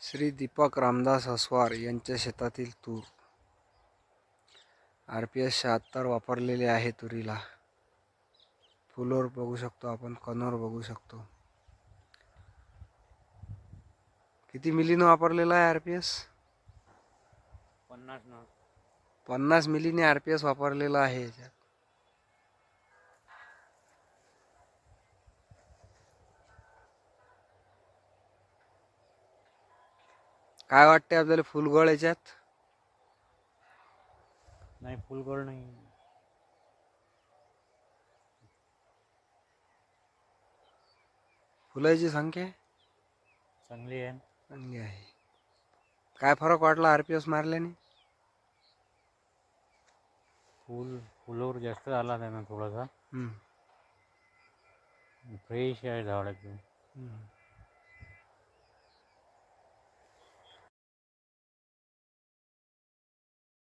श्री दीपक रामदास असवार यांच्या शेतातील तूर. RPS 76 वापरलेले आहे तुरीला. फुलोर बघू शकतो आपण, कणोर बघू शकतो. किती मिलीनं वापरलेला आहे RPS? 50 मिलीने RPS वापरलेला आहे याच्यात. काय वाटते आपल्याला फुलगळ याच्यात? नाही, फुलगळ नाही. फुलाची संख्या चांगली आहे. चांगली आहे. काय फरक वाटला RPS मारल्याने? फुलोर जास्त झाला त्यानं थोडासा. फ्रेश आहे झाड एकदम.